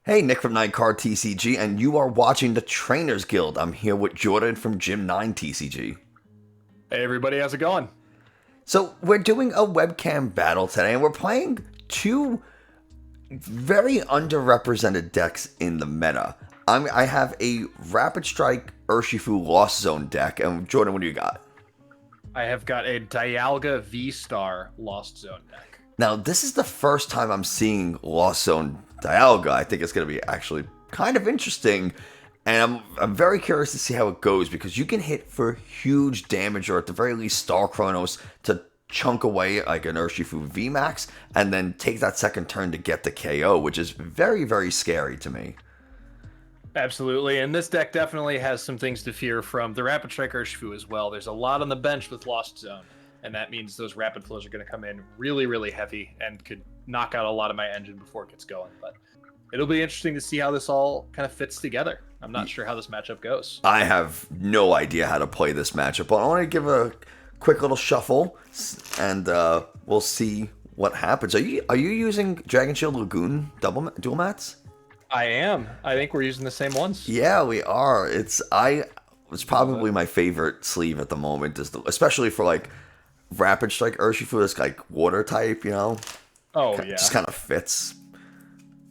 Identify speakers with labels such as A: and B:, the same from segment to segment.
A: Hey, Nick from Ninecard TCG, and you are watching the Trainers Guild. I'm here with Jordan from Gym 9 TCG.
B: Hey everybody, how's it going?
A: So, we're doing a webcam battle today, and we're playing two very underrepresented decks in the meta. I have a Rapid Strike Urshifu Lost Zone deck, and Jordan, what do you got?
B: I have got a Dialga V-Star Lost Zone deck.
A: Now, this is the first time I'm seeing Lost Zone Dialga. I think it's going to be actually kind of interesting, and I'm very curious to see how it goes, because you can hit for huge damage, or at the very least Star Chronos to chunk away like an Urshifu VMAX, and then take that second turn to get the KO, which is very, very scary to me.
B: Absolutely, and this deck definitely has some things to fear from the Rapid Strike Urshifu as well. There's a lot on the bench with Lost Zone, and that means those rapid flows are going to come in really, really heavy and could knock out a lot of my engine before it gets going. But it'll be interesting to see how this all kind of fits together. I'm not sure how this matchup goes.
A: I have no idea how to play this matchup, but I want to give a quick little shuffle, and we'll see what happens. Are you using Dragon Shield Lagoon dual mats?
B: I am. I think we're using the same ones.
A: Yeah, we are. It's probably my favorite sleeve at the moment, especially for like Rapid Strike Urshifu. It's like water type, you know.
B: Oh yeah,
A: just kind of fits.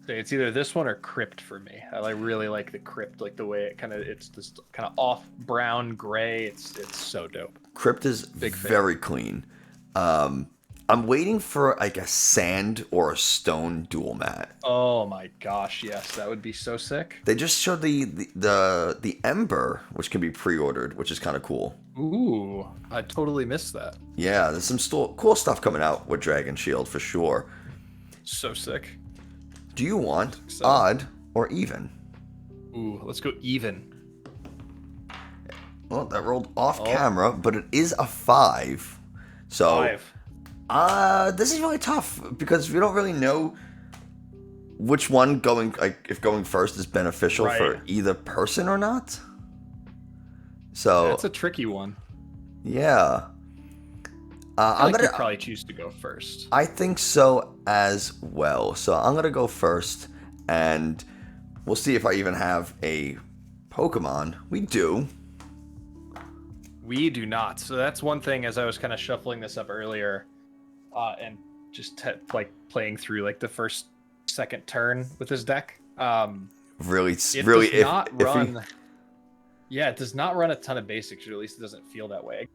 B: It's either this one or Crypt for me. I really like the Crypt, like the way it's this kind of off brown gray. It's so dope.
A: Crypt is very clean. I'm waiting for like a sand or a stone dual mat.
B: Oh my gosh, yes, that would be so sick.
A: They just showed the Ember, which can be pre-ordered, which is kind of cool.
B: Ooh, I totally missed that.
A: Yeah, there's some cool stuff coming out with Dragon Shield for sure.
B: So sick.
A: Do you want odd or even?
B: Ooh, let's go even.
A: Well, that rolled off camera, but it is a 5. So
B: 5.
A: This is really tough because we don't really know which one if going first is beneficial for either person or not. So
B: that's a tricky one.
A: Yeah.
B: I'm gonna probably choose to go first.
A: I think so as well. So I'm gonna go first, and we'll see if I even have a Pokemon. We do.
B: We do not. So that's one thing. As I was kind of shuffling this up earlier, and just like playing through like the second turn with this deck.
A: Really,
B: it
A: really,
B: does not run. Yeah, it does not run a ton of basics, or at least it doesn't feel that way.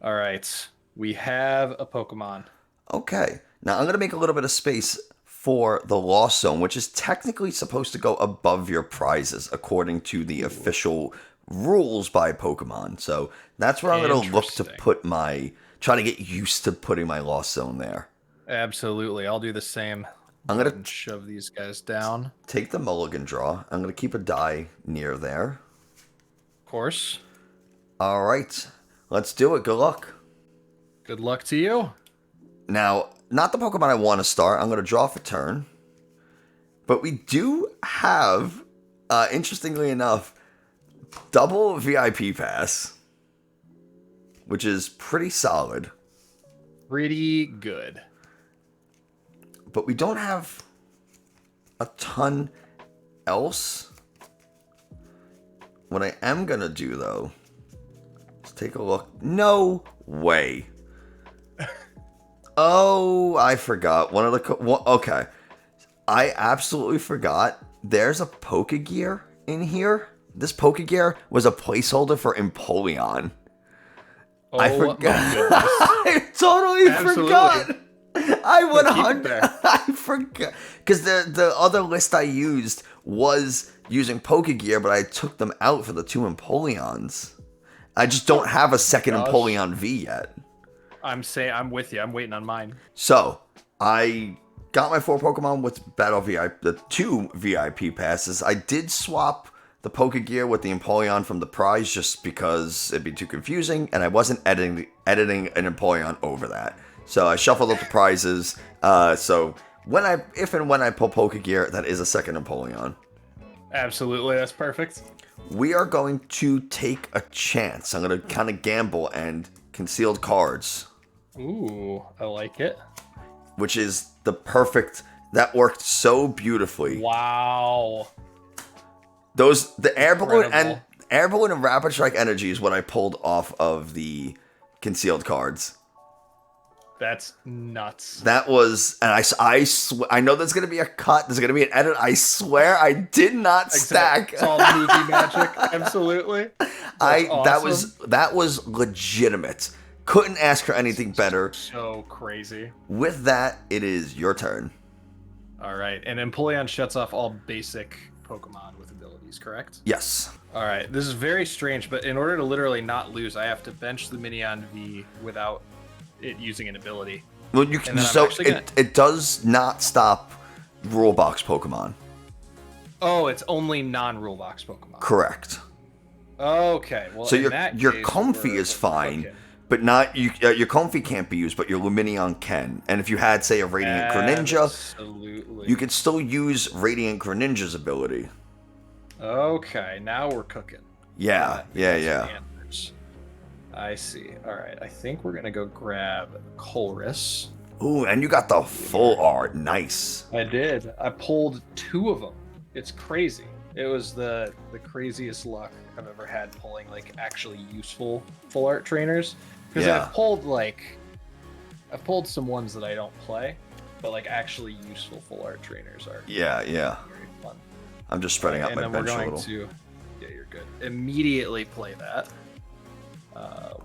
B: All right, we have a Pokemon.
A: Okay, now I'm gonna make a little bit of space for the Lost Zone, which is technically supposed to go above your prizes according to the official rules by Pokemon. So that's where I'm gonna look to put try to get used to putting my Lost Zone there.
B: Absolutely, I'll do the same.
A: I'm gonna
B: shove these guys down.
A: Take the mulligan draw. I'm gonna keep a die near there.
B: Of course.
A: All right, let's do it. Good luck.
B: Good luck to you.
A: Now, not the Pokemon I want to start. I'm gonna draw for turn, but we do have, interestingly enough, double VIP pass, which is pretty solid.
B: Pretty good.
A: But we don't have a ton else. What I am going to do, though, is take a look. No way. Oh, I forgot. Okay. I absolutely forgot. There's a Pokegear in here. This Pokegear was a placeholder for Empoleon.
B: Oh,
A: I forgot. I totally forgot. I forgot. Because the other list I used was using Pokegear, but I took them out for the 2 Empoleons. I just don't have a second Empoleon V yet.
B: I'm with you. I'm waiting on mine.
A: So, I got my 4 Pokemon with the 2 VIP passes. I did swap the Pokegear with the Empoleon from the prize just because it'd be too confusing, and I wasn't editing an Empoleon over that. So I shuffled up the prizes. So if and when I pull Pokegear, that is a second Empoleon.
B: Absolutely, that's perfect.
A: We are going to take a chance. I'm going to kind of gamble and concealed cards.
B: Ooh, I like it.
A: Which is the perfect That worked so beautifully.
B: Wow.
A: The air balloon
B: Incredible.
A: and rapid strike energy is what I pulled off of the concealed cards.
B: That's nuts.
A: That was, and I know there's gonna be a cut. There's gonna be an edit. I swear I did not stack.
B: It's all movie magic. Absolutely. That's awesome.
A: That was legitimate. Couldn't ask for anything better.
B: So crazy.
A: With that, it is your turn.
B: All right, and Empoleon shuts off all basic Pokemon with abilities, correct?
A: Yes.
B: All right, this is very strange, but in order to literally not lose, I have to bench the Minion V without it using an ability.
A: Well, you can. So it does not stop rule box Pokemon.
B: Oh, it's only non-rule box Pokemon.
A: Correct.
B: Okay. Well,
A: so your Comfy is fine, but not your Comfy can't be used, but your Lumineon can. And if you had, say, a Radiant Greninja, you could still use Radiant Greninja's ability.
B: Okay, now we're cooking.
A: Yeah.
B: I see. All right, I think we're gonna go grab Colress.
A: Ooh, and you got the full art. Nice.
B: I did. I pulled 2 of them. It's crazy. It was the craziest luck I've ever had pulling like actually useful full art trainers. Because I've pulled some ones that I don't play, but like actually useful full art trainers are very fun.
A: I'm just spreading out my bench a little.
B: Yeah, you're good. Immediately play that.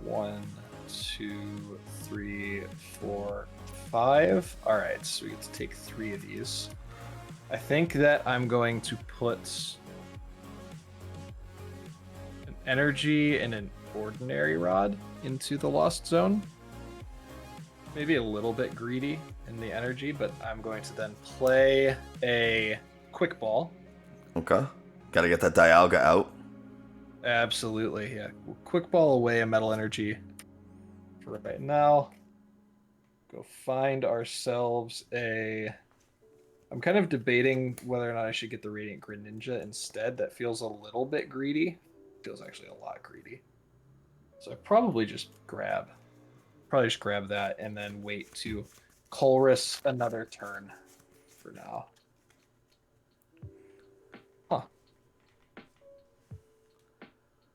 B: 1, 2, 3, 4, 5. All right, so we get to take 3 of these. I think that I'm going to put an energy and an ordinary rod into the Lost Zone. Maybe a little bit greedy in the energy, but I'm going to then play a quick ball.
A: Okay. Gotta get that Dialga out.
B: Absolutely, yeah. We'll quick ball away a metal energy for right now. Go find ourselves a... I'm kind of debating whether or not I should get the Radiant Greninja instead. That feels a little bit greedy. Feels actually a lot greedy. So I probably just grab that and then wait to Colress another turn for now. Huh.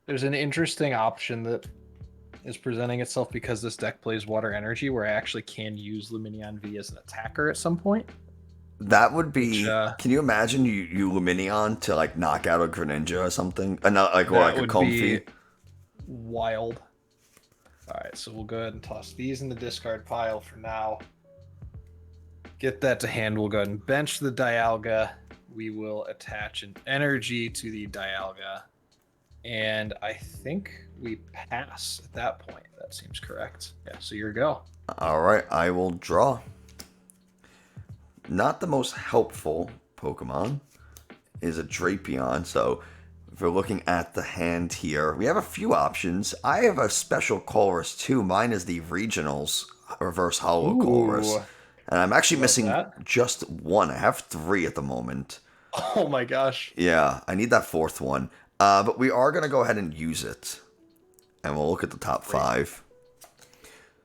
B: There's an interesting option that is presenting itself because this deck plays Water Energy where I actually can use Lumineon V as an attacker at some point.
A: That would be. Can you imagine you Lumineon to like knock out a Greninja or something? Not like a Comfy.
B: Wild. All right, so we'll go ahead and toss these in the discard pile for now. Get that to hand. We'll go ahead and bench the Dialga. We will attach an energy to the Dialga, and I think we pass at that point. That seems correct. Yeah. So your go.
A: All right, I will draw. Not the most helpful Pokemon is a Drapion, so if we're looking at the hand here, we have a few options. I have a special Colress too. Mine is the Regionals Reverse Hollow Colress. And I'm actually missing just 1. I have 3 at the moment.
B: Oh my gosh.
A: Yeah, I need that 4th one. But we are going to go ahead and use it. And we'll look at the top 5.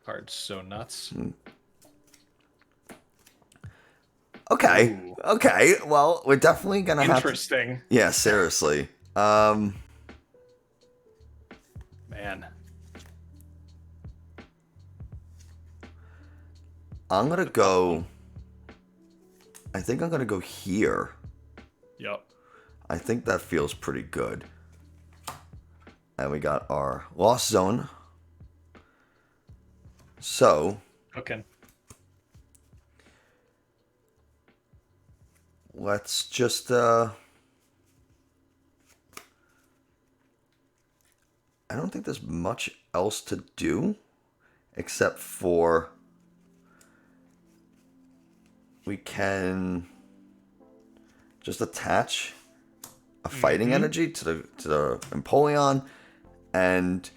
B: Card's so nuts.
A: Okay.
B: Ooh.
A: Okay. Well, we're definitely gonna have to...
B: Interesting.
A: Yeah, seriously.
B: Man.
A: I'm gonna go... I think I'm gonna go here.
B: Yep.
A: I think that feels pretty good. And we got our Lost Zone. So...
B: Okay.
A: Let's just, I don't think there's much else to do, except for we can just attach a fighting energy to the Empoleon, and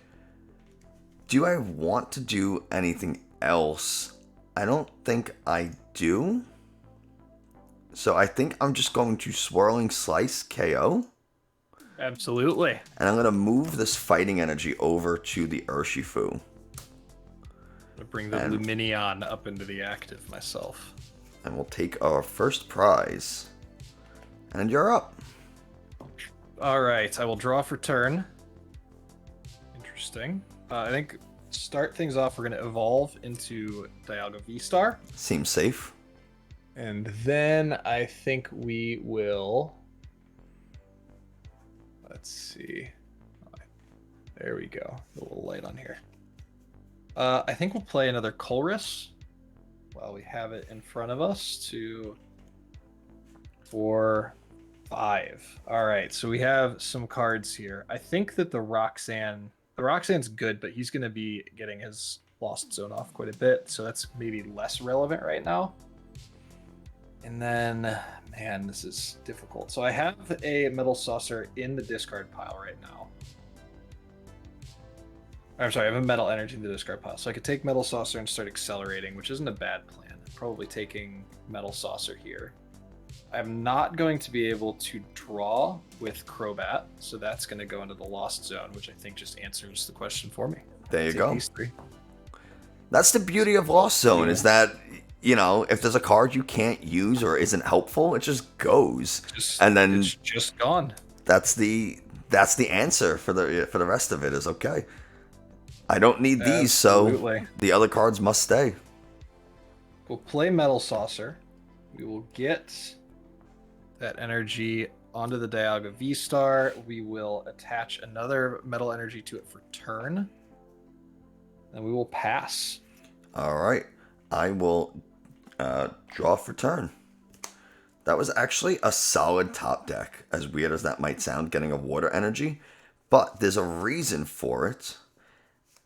A: do I want to do anything else? I don't think I do. So I think I'm just going to Swirling Slice KO.
B: Absolutely.
A: And I'm going to move this fighting energy over to the Urshifu.
B: Bring the Lumineon up into the active myself.
A: And we'll take our first prize. And you're up.
B: All right, I will draw for turn. Interesting. I think to start things off, we're going to evolve into Dialga V-Star.
A: Seems safe.
B: And then I think we will... Let's see. There we go. A little light on here. I think we'll play another Colress while we have it in front of us. 2, 4, 5. All right, so we have some cards here. I think that the Roxanne's good, but he's going to be getting his Lost Zone off quite a bit, so that's maybe less relevant right now. And then, man, this is difficult. So I have a Metal Saucer in the discard pile right now. I'm sorry, I have a Metal Energy in the discard pile. So I could take Metal Saucer and start accelerating, which isn't a bad plan. Probably taking Metal Saucer here. I'm not going to be able to draw with Crobat, so that's going to go into the Lost Zone, which I think just answers the question for me.
A: There you go.
B: These 3.
A: That's the beauty of Lost Zone, is that, you know, if there's a card you can't use or isn't helpful, it just goes. And then
B: it's just gone.
A: That's the answer for the rest of it is okay. I don't need these, so the other cards must stay.
B: We'll play Metal Saucer. We will get that energy onto the Dialga V-Star. We will attach another Metal Energy to it for turn. And we will pass.
A: All right. I will draw for turn. That was actually a solid top deck, as weird as that might sound, getting a water energy. But there's a reason for it.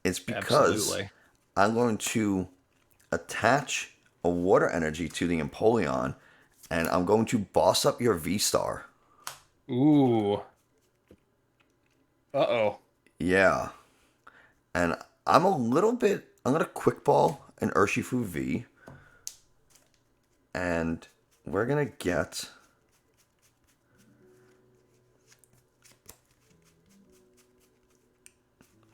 A: It's because I'm going to attach a water energy to the Empoleon, and I'm going to boss up your V-Star.
B: Ooh. Uh-oh.
A: Yeah. And I'm going to quick ball an Urshifu V. And we're going to get...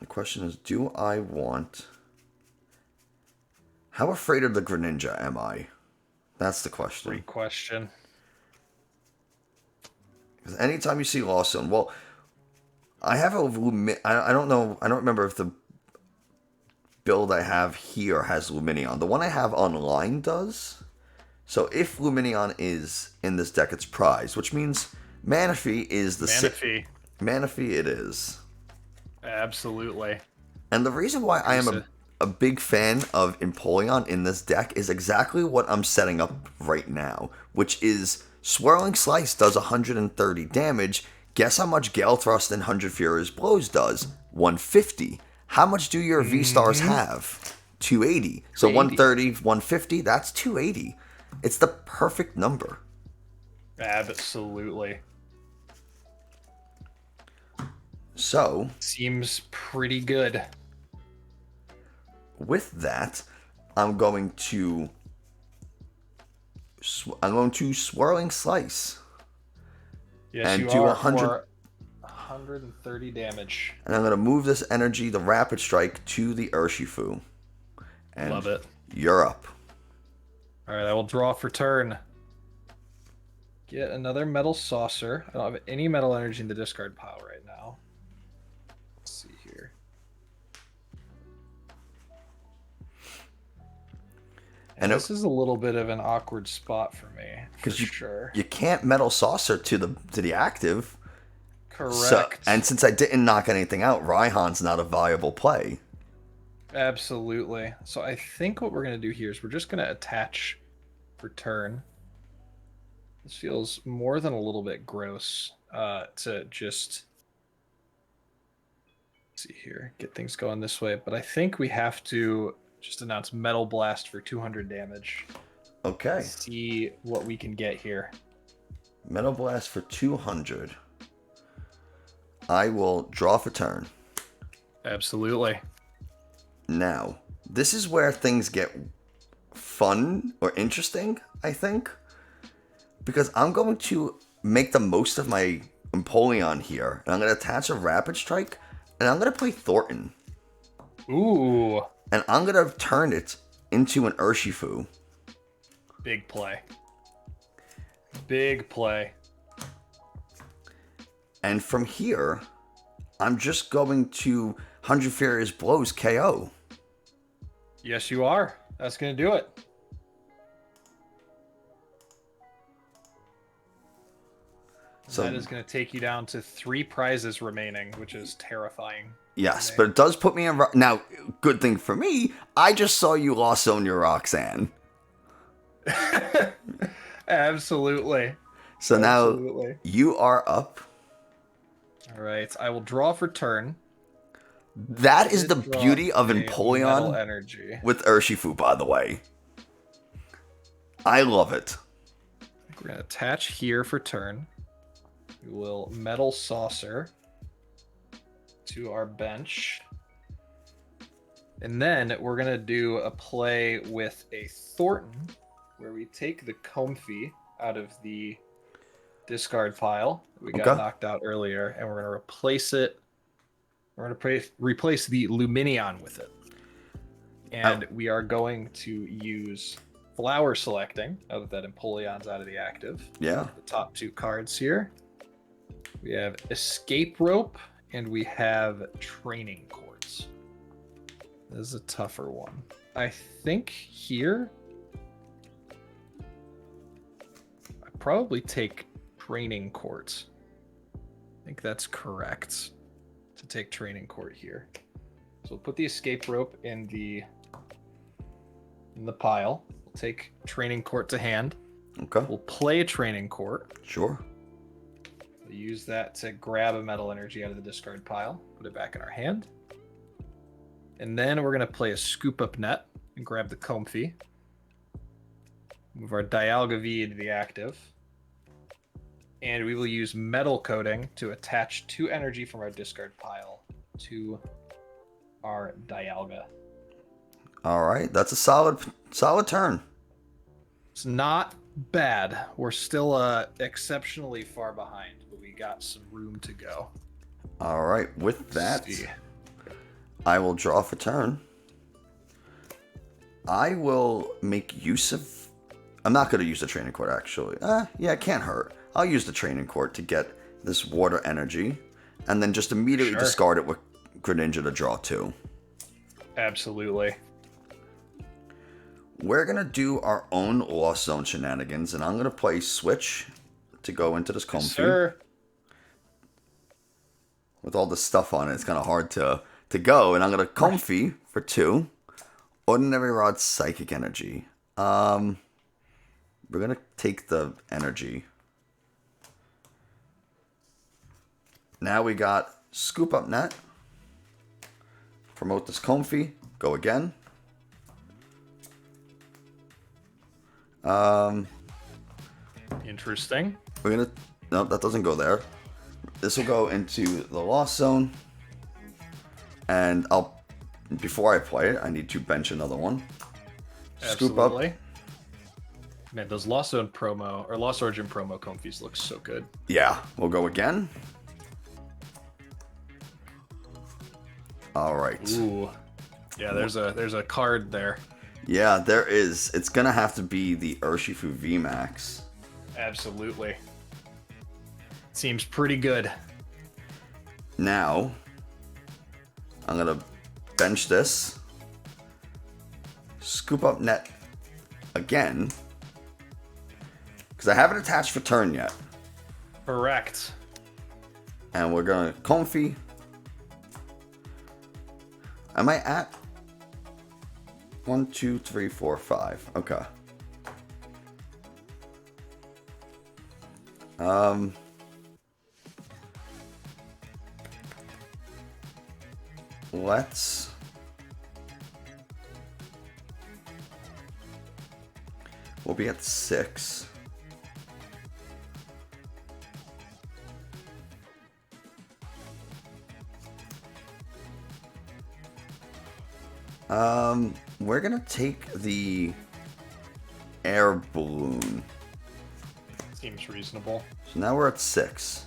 A: The question is, do I want... How afraid of the Greninja am I? That's the question.
B: Great question.
A: Because anytime you see Lost Zone, well, I have a... I don't know, I don't remember if the build I have here has Lumineon. The one I have online does. So if Lumineon is in this deck, it's prize, which means Manaphy is the... Manaphy it is.
B: Absolutely.
A: And the reason why I am a big fan of Empoleon in this deck is exactly what I'm setting up right now, which is Swirling Slice does 130 damage. Guess how much Gale Thrust and 100 Furious Blows does? 150. How much do your V-Stars have? 280. So 130, 150, that's 280. It's the perfect number.
B: Absolutely.
A: So,
B: seems pretty good.
A: With that, I'm going to Swirling Slice.
B: Yes,
A: and
B: you
A: do
B: are 130 damage.
A: And I'm going to move this energy, the Rapid Strike, to the Urshifu. And
B: love it.
A: You're up.
B: All right, I will draw for turn. Get another Metal Saucer. I don't have any Metal Energy in the discard pile right now. Let's see here. And this is a little bit of an awkward spot for me, because
A: you can't Metal Saucer to the active.
B: Correct.
A: So, and since I didn't knock anything out, Raihan's not a viable play.
B: Absolutely. So I think what we're going to do here is we're just going to attach for turn. This feels more than a little bit gross to just... Let's see here, get things going this way. But I think we have to just announce Metal Blast for 200 damage.
A: Okay.
B: See what we can get here.
A: Metal Blast for 200. I will draw for turn.
B: Absolutely.
A: Now, this is where things get fun or interesting, I think. Because I'm going to make the most of my Empoleon here. And I'm going to attach a Rapid Strike. And I'm going to play Thornton.
B: Ooh.
A: And I'm going to turn it into an Urshifu.
B: Big play. Big play.
A: And from here, I'm just going to 100 Furious Blows KO.
B: Yes, you are. That's going to do it.
A: So
B: that is going to take you down to 3 prizes remaining, which is terrifying.
A: Yes, but it does put me in... Now, good thing for me, I just saw you Lost Zone your Roxanne.
B: Absolutely.
A: So
B: Absolutely.
A: Now, you are up.
B: All right, I will draw for turn.
A: That is the beauty of Empoleon
B: energy
A: with Urshifu, by the way. I love it.
B: We're going to attach here for turn. We will Metal Saucer to our bench. And then we're going to do a play with a Thornton, where we take the Comfey out of the discard pile that we got knocked out earlier, and we're going to replace it. We're going to replace the Luminion with it. And we are going to use Flower Selecting, now that Empoleon's out of the active.
A: Yeah.
B: The top 2 cards here. We have Escape Rope, and we have Training Courts. This is a tougher one. I think here, I probably take Training Courts. I think that's correct to take Training Court here. So we'll put the Escape Rope in the pile. We'll take Training Court to hand.
A: Okay.
B: We'll play a Training Court.
A: Sure.
B: We'll use that to grab a Metal Energy out of the discard pile, put it back in our hand. And then we're going to play a Scoop Up Net and grab the Comfey. Move our Dialga V into the active. And we will use Metal Coating to attach 2 energy from our discard pile to our Dialga.
A: All right, that's a solid turn.
B: It's not bad. We're still exceptionally far behind, but we got some room to go.
A: All right, with that, I will draw for turn. I will make use of... I'm not going to use the Training Court, actually. Yeah, it can't hurt. I'll use the Training Court to get this water energy, and then just immediately discard it with Greninja to draw 2.
B: Absolutely.
A: We're going to do our own Lost Zone shenanigans, and I'm going to play Switch to go into this Comfey.
B: Sure.
A: With all the stuff on it, it's kind of hard to go, and I'm going to Comfey for 2. Ordinary Rod Psychic Energy. We're going to take the energy. Now we got Scoop Up Net. Promote this Comfey. Go again.
B: Interesting.
A: We're gonna... No, that doesn't go there. This will go into the Lost Zone. And I'll... Before I play it, I need to bench another one.
B: Absolutely.
A: Scoop up.
B: Man, those Lost Zone promo, or Lost Origin promo Comfeys look so good.
A: Yeah, we'll go again. All right.
B: Ooh. Yeah, there's a card there.
A: Yeah, there is. It's gonna have to be the Urshifu VMAX.
B: Absolutely. Seems pretty good.
A: Now, I'm gonna bench this. Scoop up net again. Because I haven't attached for turn yet.
B: Correct.
A: And we're gonna Comfey. Am I at 1, 2, 3, 4, 5? Okay. Let's... We'll be at 6. We're gonna take the air balloon.
B: Seems reasonable.
A: So now we're at 6.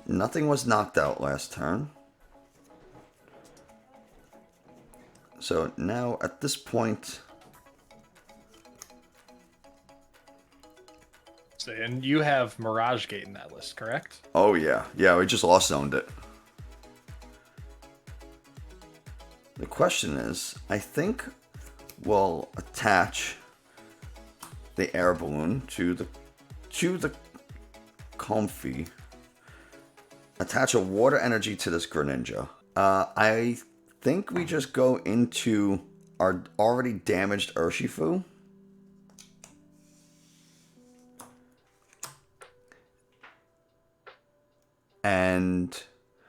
A: Nothing was knocked out last turn. So now at this point,
B: And you have Mirage Gate in that list, correct?
A: Oh, yeah. Yeah, we just Lost Zoned it. The question is, I think we'll attach the air balloon to the Comfy. Attach a water energy to this Greninja. I think we just go into our already damaged Urshifu. And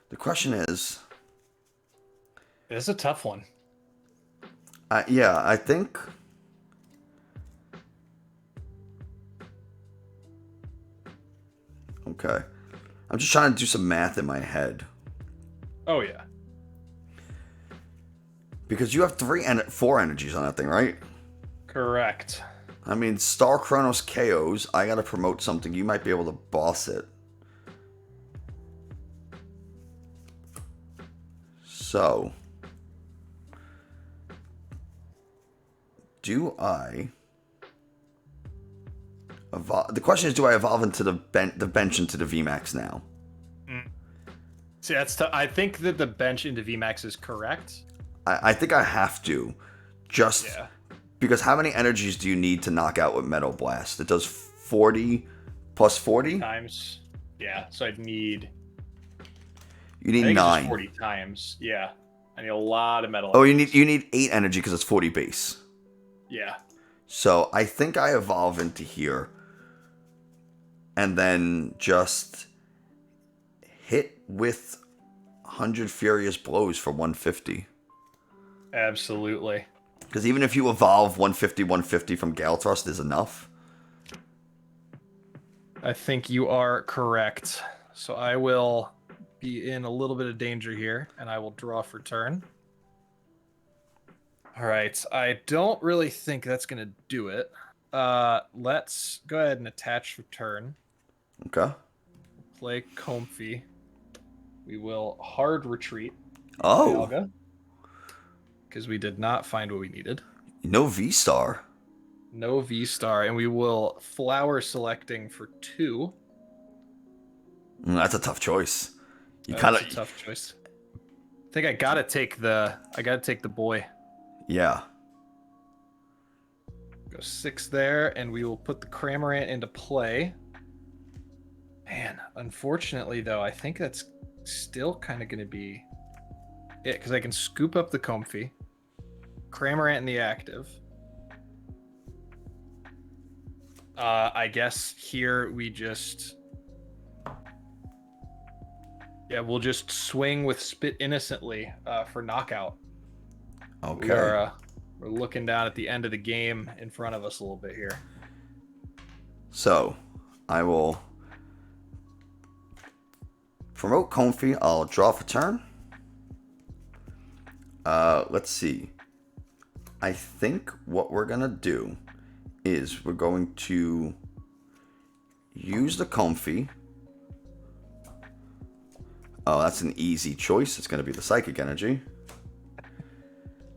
A: the question is...
B: It's a tough one.
A: Yeah, I think... Okay. I'm just trying to do some math in my head.
B: Oh, yeah.
A: Because you have 4 energies on that thing, right?
B: Correct.
A: I mean, Star Chronos KOs. I gotta promote something. You might be able to boss it. So... do I... evolve? The question is, do I evolve into the bench into the VMAX now?
B: See, I think that the bench into VMAX is correct.
A: I think I have to. Just because how many energies do you need to knock out with Metal Blast? It does 40 plus 40?
B: Times. Yeah, so I'd need...
A: You need
B: I think
A: 9.
B: It's just 40 times. Yeah. I need a lot of metal.
A: Oh, you need 8 energy because it's 40 base.
B: Yeah.
A: So I think I evolve into here. And then just hit with 100 Furious Blows for 150.
B: Absolutely.
A: Because even if you evolve 150 from Gale Thrust is enough.
B: I think you are correct. So I will be in a little bit of danger here, and I will draw for turn. All right. I don't really think that's going to do it. Let's go ahead and attach for turn.
A: Okay.
B: Play Comfy. We will hard retreat.
A: Oh.
B: Because we did not find what we needed.
A: No V-Star.
B: No V-Star. And we will flower selecting for 2.
A: That's a tough choice.
B: That's a tough choice. I think I gotta take the boy.
A: Yeah.
B: Go 6 there, and we will put the Cramorant into play. Man, unfortunately, though, I think that's still kind of going to be it, because I can scoop up the Comfy, Cramorant in the active. I guess here we just... Yeah, we'll just swing with Spit Innocently for knockout.
A: Okay.
B: We're looking down at the end of the game in front of us a little bit here.
A: So, I will promote Comfy. I'll draw for turn. Let's see. I think what we're going to do is we're going to use the Comfy. Oh, that's an easy choice. It's going to be the Psychic Energy.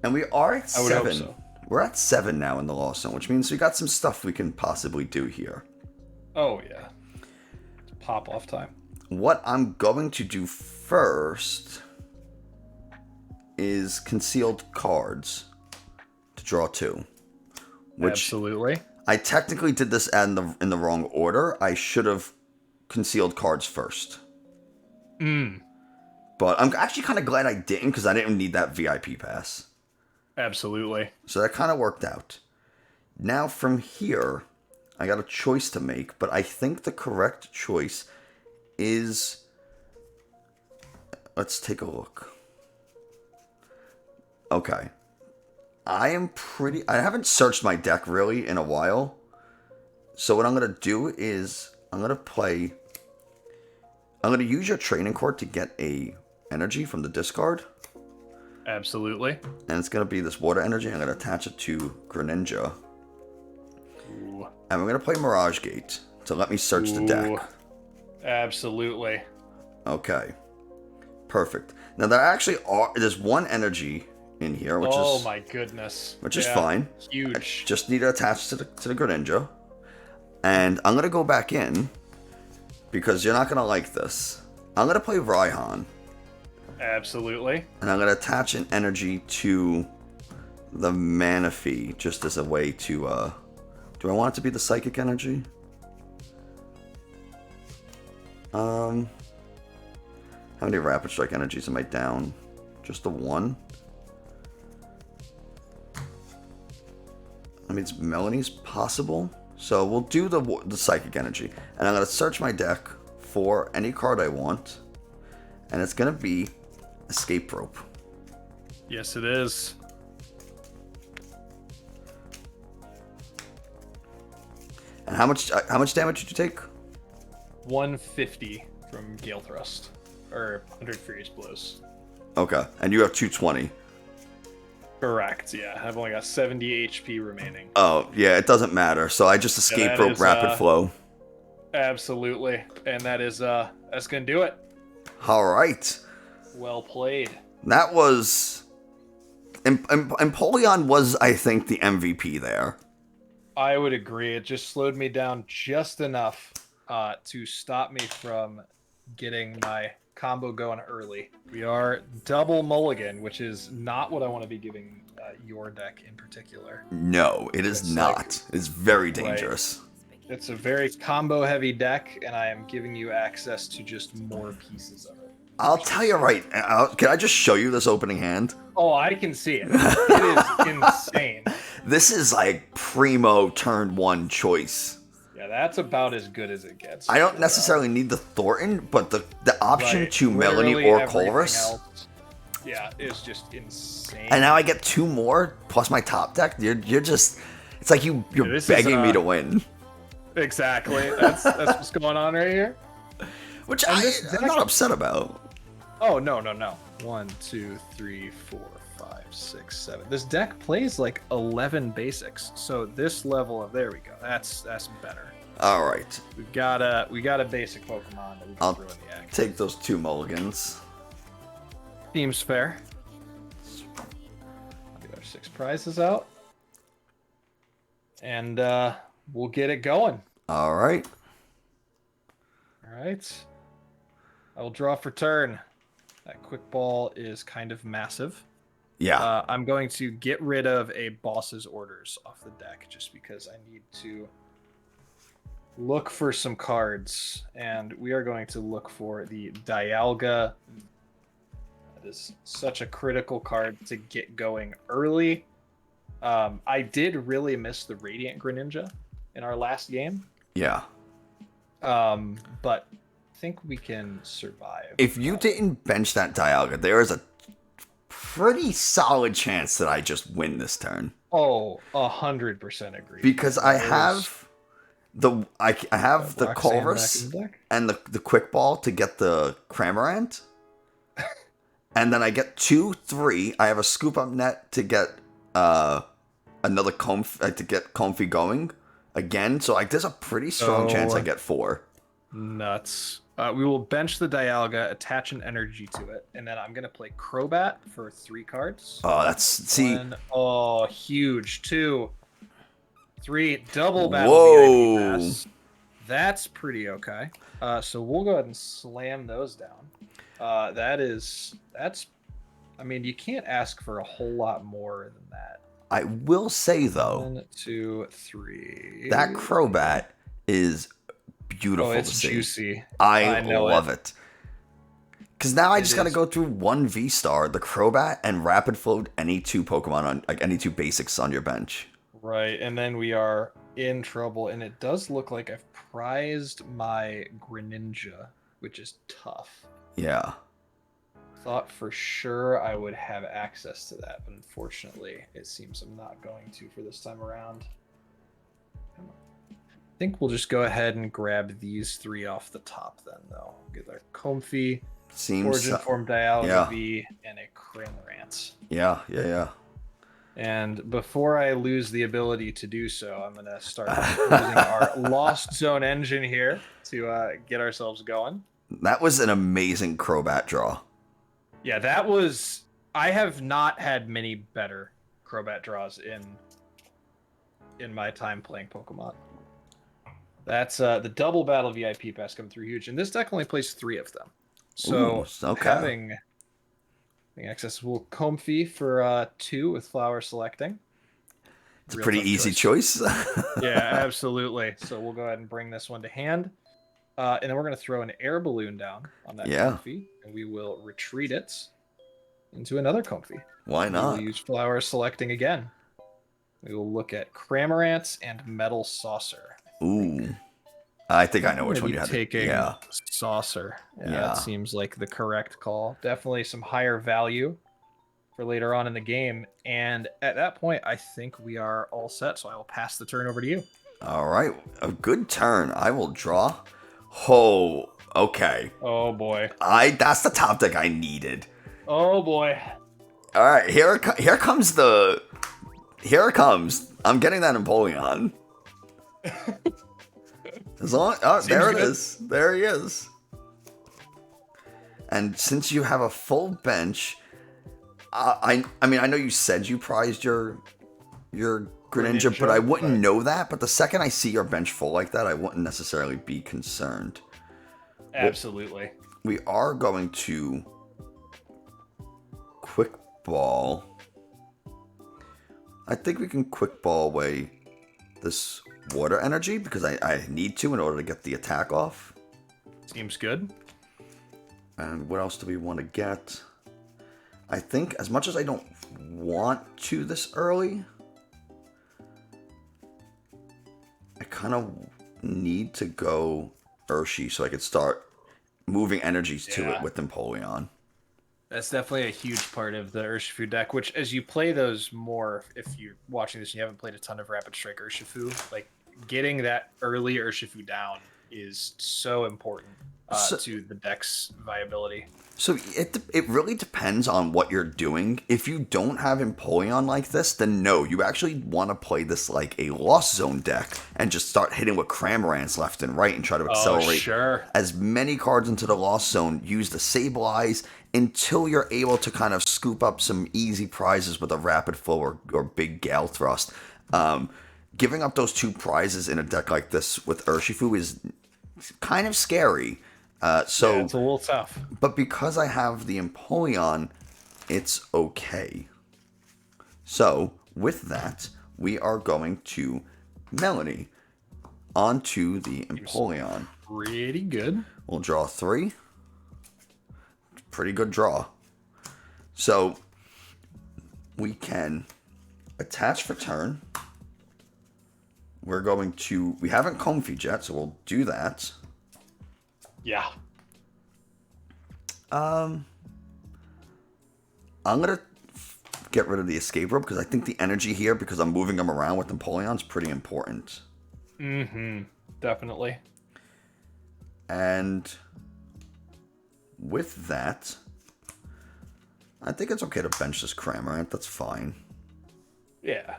A: And we are at 7.
B: I would hope so.
A: We're at 7 now in the Lost Zone, which means we got some stuff we can possibly do here.
B: Oh, yeah. It's pop-off time.
A: What I'm going to do first is concealed cards to draw 2. Which
B: Absolutely.
A: I technically did this in the wrong order. I should have concealed cards first. But I'm actually kind of glad I didn't, because I didn't need that VIP pass.
B: Absolutely.
A: So that kind of worked out. Now from here, I got a choice to make, but I think the correct choice is... Let's take a look. Okay. I haven't searched my deck really in a while. So what I'm going to do is I'm going to use your training card to get a energy from the discard.
B: Absolutely.
A: And it's going to be this water energy. I'm going to attach it to Greninja.
B: Ooh.
A: And we're going to play Mirage Gate to let me search the deck.
B: Absolutely.
A: Okay. Perfect. Now there's 1 energy in here, which is...
B: my goodness.
A: Which is fine.
B: Huge.
A: I just need to attach to the Greninja. And I'm going to go back in because you're not going to like this. I'm going to play Raihan.
B: Absolutely.
A: And I'm going to attach an energy to the Manaphy just as a way to... do I want it to be the Psychic energy? How many Rapid Strike energies am I down? Just the one? I mean, it's Melanie's possible. So we'll do the Psychic energy. And I'm going to search my deck for any card I want. And it's going to be Escape Rope.
B: Yes, it is.
A: And how much damage did you take?
B: 150 from Gale Thrust. Or 100 Furious Blows.
A: Okay. And you have 220.
B: Correct, yeah. I've only got 70 HP remaining.
A: Oh, yeah, it doesn't matter. So I just Escape Rope Rapid Flow.
B: Absolutely. And that is, that's gonna do it.
A: Alright.
B: Well played.
A: That was... Empoleon was, I think, the MVP there.
B: I would agree. It just slowed me down just enough to stop me from getting my combo going early. We are double mulligan, which is not what I want to be giving your deck in particular.
A: No, it is not. It's very dangerous.
B: Right. It's a very combo-heavy deck, and I am giving you access to just more pieces of it.
A: I'll tell you right. Can I just show you this opening hand?
B: Oh, I can see it. It is insane.
A: This is like primo turn 1 choice.
B: Yeah, that's about as good as it gets.
A: I don't necessarily need the Thornton, but the option to Melanie
B: Literally
A: or
B: everything
A: Colress.
B: else, yeah, it's just insane.
A: And now I get 2 more plus my top deck. You're just, it's like you're begging me to win.
B: Exactly. That's what's going on right here.
A: Which I'm not upset about.
B: Oh no. 1, 2, 3, 4, 5, 6, 7. This deck plays like 11 basics. So this level of there we go. That's better.
A: All right.
B: We got a basic Pokemon that we can throw in the act.
A: Take those 2 mulligans.
B: Seems fair. Get our 6 prizes out. And we'll get it going.
A: All right.
B: All right. I will draw for turn. That quick ball is kind of massive.
A: Yeah.
B: I'm going to get rid of a boss's orders off the deck just because I need to look for some cards. And we are going to look for the Dialga. That is such a critical card to get going early. I did really miss the Radiant Greninja in our last game.
A: Yeah.
B: But I think we can survive.
A: If you didn't bench that Dialga, there is a pretty solid chance that I just win this turn.
B: Oh, 100% agree.
A: Because I have the Colress and the Quick Ball to get the Cramorant. And then I get 2, 3. I have a Scoop Up Net to get another to get Comfy going again. So like there's a pretty strong chance I get 4.
B: Nuts. We will bench the Dialga, attach an energy to it, and then I'm going to play Crobat for 3 cards.
A: Oh, that's...
B: Oh, huge. 2, 3, double battle
A: Whoa.
B: VIP pass. That's pretty okay. So we'll go ahead and slam those down. That's... I mean, you can't ask for a whole lot more than that.
A: I will say, though...
B: 1, 2, 3...
A: That Crobat is... beautiful
B: it's
A: to see.
B: Juicy.
A: I love it. Because now I just got to go through 1 V-Star, the Crobat, and Rapid Float any 2 Pokemon on, like any 2 basics on your bench.
B: Right, and then we are in trouble, and it does look like I've prized my Greninja, which is tough.
A: Yeah.
B: Thought for sure I would have access to that, but unfortunately, it seems I'm not going to for this time around. I think we'll just go ahead and grab these 3 off the top then, though. Get our Comfy, Origin Form Dialga V, and a Cramorant.
A: Yeah.
B: And before I lose the ability to do so, I'm going to start using our Lost Zone engine here to get ourselves going.
A: That was an amazing Crobat draw.
B: Yeah, that was... I have not had many better Crobat draws in my time playing Pokemon. That's the double battle VIP pass coming through huge, and this deck only plays 3 of them.
A: Ooh,
B: So
A: okay.
B: having accessible comfy for 2 with flower selecting.
A: It's a
B: Real
A: pretty
B: tough
A: easy choice.
B: Yeah, absolutely. So we'll go ahead and bring this one to hand. And then we're going to throw an air balloon down on that
A: Yeah.
B: comfy, and we will retreat it into another comfy.
A: Why
B: We will
A: not?
B: use flower selecting again. We will look at Cramorant and Metal Saucer.
A: Ooh. I think I know
B: I'm
A: which
B: going
A: one
B: to
A: you
B: be
A: had.
B: taking Saucer. Yeah, it seems like the correct call. Definitely some higher value for later on in the game. And at that point, I think we are all set. So I will pass the turn over to you.
A: All right. A good turn. I will draw. Oh, okay.
B: Oh boy.
A: That's the top deck I needed.
B: Oh boy.
A: All right, here comes here it comes. I'm getting that Empoleon. There it is. There he is. And since you have a full bench, I mean I know you said you prized your Greninja, but I wouldn't know that. But the second I see your bench full like that, I wouldn't necessarily be concerned.
B: Absolutely.
A: We are going to quick ball. I think we can quick ball away this water energy because I need to in order to get the attack off.
B: Seems good.
A: And what else do we want to get? I think as much as I don't want to this early, I kind of need to go Urshi so I could start moving energies to it with Empoleon.
B: That's definitely a huge part of the Urshifu deck, which as you play those more, if you're watching this and you haven't played a ton of Rapid Strike Urshifu, like getting that early Urshifu down is so important to the deck's viability.
A: So it really depends on what you're doing. If you don't have Empoleon like this, then no, you actually want to play this like a Lost Zone deck and just start hitting with Cramorants left and right and try to accelerate as many cards into the Lost Zone. Use the Sableye until you're able to kind of scoop up some easy prizes with a Rapid Flow or Big Gale Thrust. Giving up those 2 prizes in a deck like this with Urshifu is kind of scary.
B: It's a little tough.
A: But because I have the Empoleon, it's okay. So, with that, we are going to Melanie onto the Empoleon.
B: Pretty good.
A: We'll draw 3. Pretty good draw. So, we can attach for turn. We're going to... We haven't Comfy yet, so we'll do that.
B: Yeah.
A: I'm gonna get rid of the escape rope because I think the energy here, because I'm moving them around with Empoleon, is pretty important.
B: Definitely.
A: And with that, I think it's okay to bench this Cramorant. That's fine.
B: Yeah.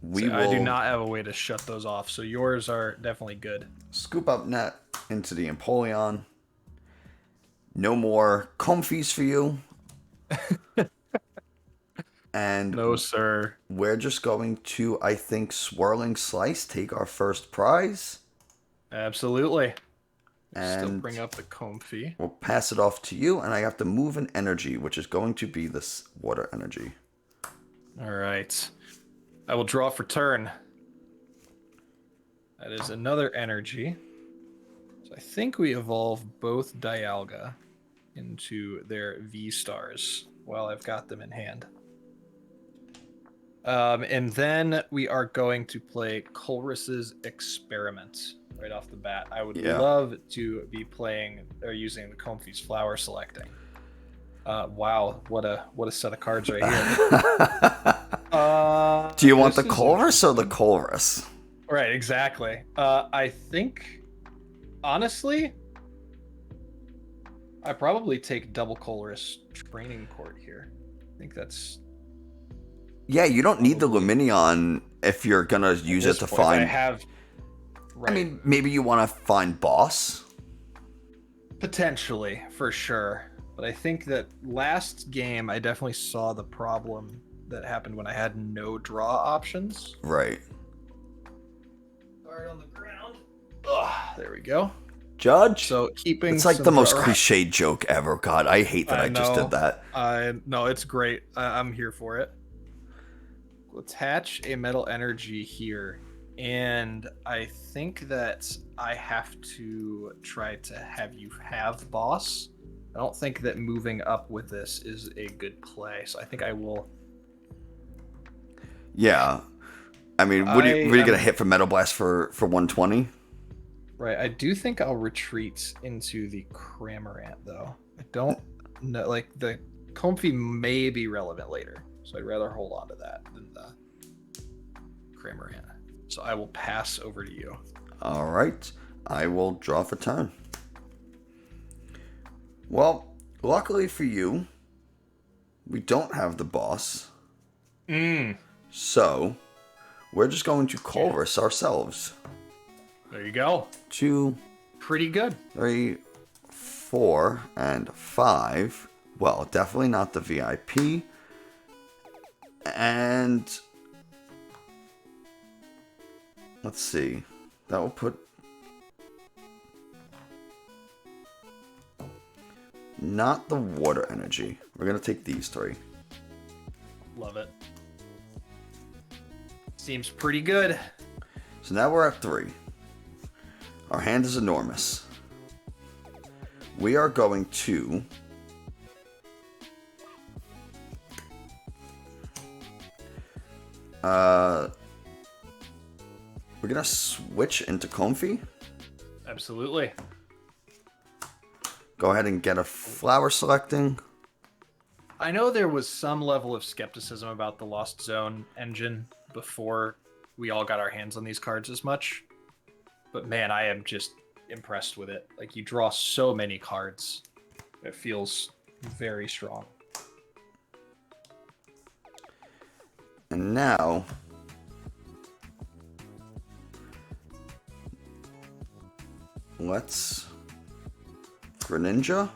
A: I
B: do not have a way to shut those off, so yours are definitely good.
A: Scoop up net into the Empoleon. No more Comfies for you. And
B: no, sir.
A: We're just going to, I think, Swirling Slice, take our first prize.
B: Absolutely.
A: And
B: still bring up the Comfy.
A: We'll pass it off to you, and I have to move an energy, which is going to be this water energy.
B: All right. I will draw for turn. That is another energy. So I think we evolve both Dialga into their V-Stars while I've got them in hand. And then we are going to play Colress's Experiment right off the bat. I would love to be playing or using the Comfy's Flower Selecting. Wow, what a set of cards right here.
A: Do you want the Colress or the Colress?
B: Right, exactly. I think, honestly, I probably take double Colress Training Court here. I think that's...
A: Yeah, you don't need the Luminion if you're going to use it to find... I mean, maybe you want to find Boss?
B: Potentially, for sure. But I think that last game, I definitely saw the problem that happened when I had no draw options.
A: Right.
B: Card on the ground. There we go.
A: Judge?
B: So keeping
A: It's like
B: some
A: the most
B: draw-
A: cliched joke ever. God, I hate that I just
B: know.
A: did that.
B: No, it's great. I'm here for it. We'll attach a metal energy here, and I think that I have to try to have you have boss. I don't think that moving up with this is a good play, so I think I will.
A: Yeah. I mean, what are you going to hit for Metal Blast for 120?
B: Right, I do think I'll retreat into the Cramorant, though. I don't know, like, the Comfy may be relevant later, so I'd rather hold on to that than the Cramorant. So I will pass over to you.
A: All right. I will draw for turn. Well, luckily for you, we don't have the boss. So, we're just going to Colress ourselves.
B: There you go.
A: 2,
B: Pretty good.
A: 3, 4, and 5. Well, definitely not the VIP. And let's see. That will put not the water energy. We're going to take these 3.
B: Love it. Seems pretty good.
A: So now we're at 3. Our hand is enormous. We are going to we're gonna switch into Comfy.
B: Absolutely.
A: Go ahead and get a flower selecting.
B: I know there was some level of skepticism about the Lost Zone engine before we all got our hands on these cards as much. But man, I am just impressed with it. Like, you draw so many cards. It feels very strong.
A: And now let's Greninja.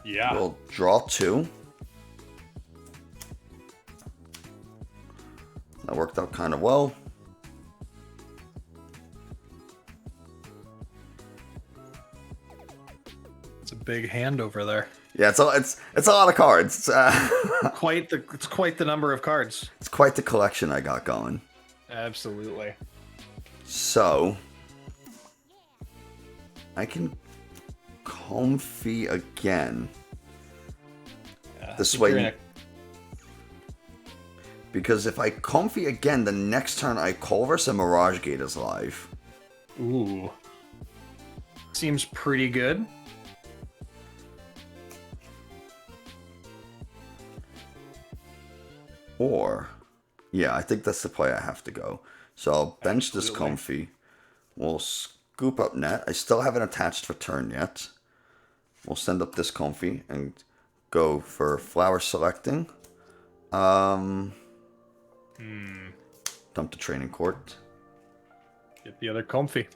B: Yeah.
A: We'll draw 2. That worked out kind of well.
B: It's a big hand over there.
A: Yeah, it's a lot of cards.
B: It's quite the number of cards.
A: It's quite the collection I got going.
B: Absolutely.
A: So I can Comfy again. This way, because if I Comfy again, the next turn I Colress and Mirage Gate is live.
B: Ooh. Seems pretty good.
A: Or, yeah, I think that's the play I have to go. So I'll bench this Comfy. We'll scoop up Net. I still haven't attached for turn yet. We'll send up this Comfy and go for flower selecting. Dump the training court.
B: Get the other Comfy.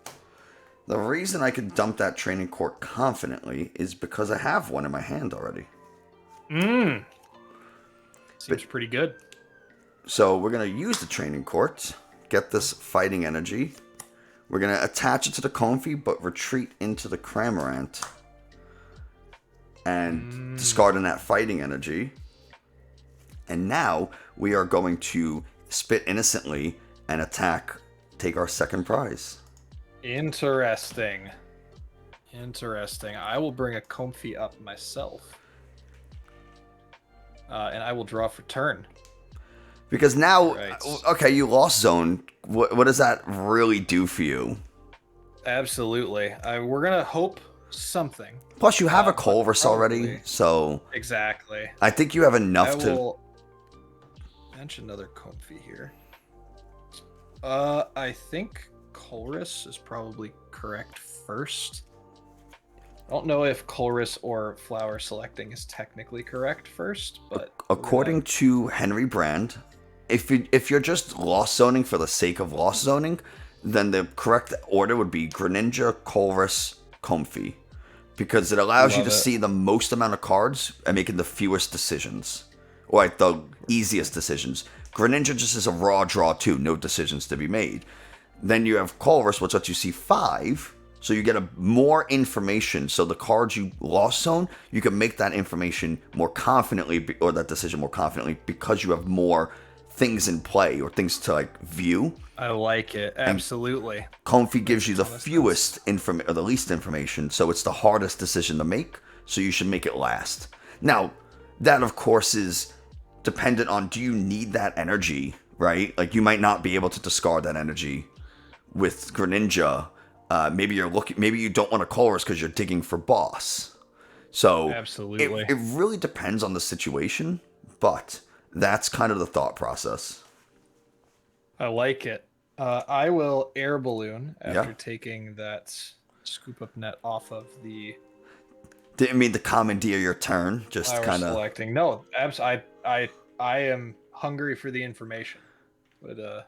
A: The reason I can dump that training court confidently is because I have one in my hand already.
B: Seems pretty good.
A: So we're going to use the training court, get this fighting energy. We're going to attach it to the Comfy, but retreat into the Cramorant. And discarding that fighting energy. And now we are going to spit innocently and attack, take our second prize.
B: Interesting. I will bring a Comfy up myself. And I will draw for turn.
A: Because now,
B: Right.
A: Okay, you lost zone. What does that really do for you?
B: Absolutely. We're going to hope something.
A: Plus, you have a Colress already,
B: probably.
A: so
B: Exactly.
A: I think you have enough
B: I
A: to.
B: will bench another Comfy here. I think Colress is probably correct first. I don't know if Colress or flower selecting is technically correct first, but
A: According to Henry Brand, if you're just lost zoning for the sake of lost zoning, then the correct order would be Greninja, Colress, Comfy. Because it allows you to see the most amount of cards and making the fewest decisions. Or like the easiest decisions. Greninja just is a raw draw too, no decisions to be made. Then you have Colress, which lets you see 5. So you get more information. So the cards you Lost Zone, you can make that information more confidently, or that decision more confidently, because you have more things in play or things to like view.
B: I like it. Absolutely.
A: Comfy gives you the fewest or the least information, so it's the hardest decision to make. So you should make it last. Now, that of course is dependent on, do you need that energy, right? Like you might not be able to discard that energy with Greninja. Maybe you don't want to Colress because you're digging for boss. So
B: absolutely,
A: it really depends on the situation, but that's kind of the thought process.
B: I like it. I will air balloon after taking that scoop up net off of the.
A: Didn't mean to commandeer your turn. Just kind of
B: selecting. No, I am hungry for the information, but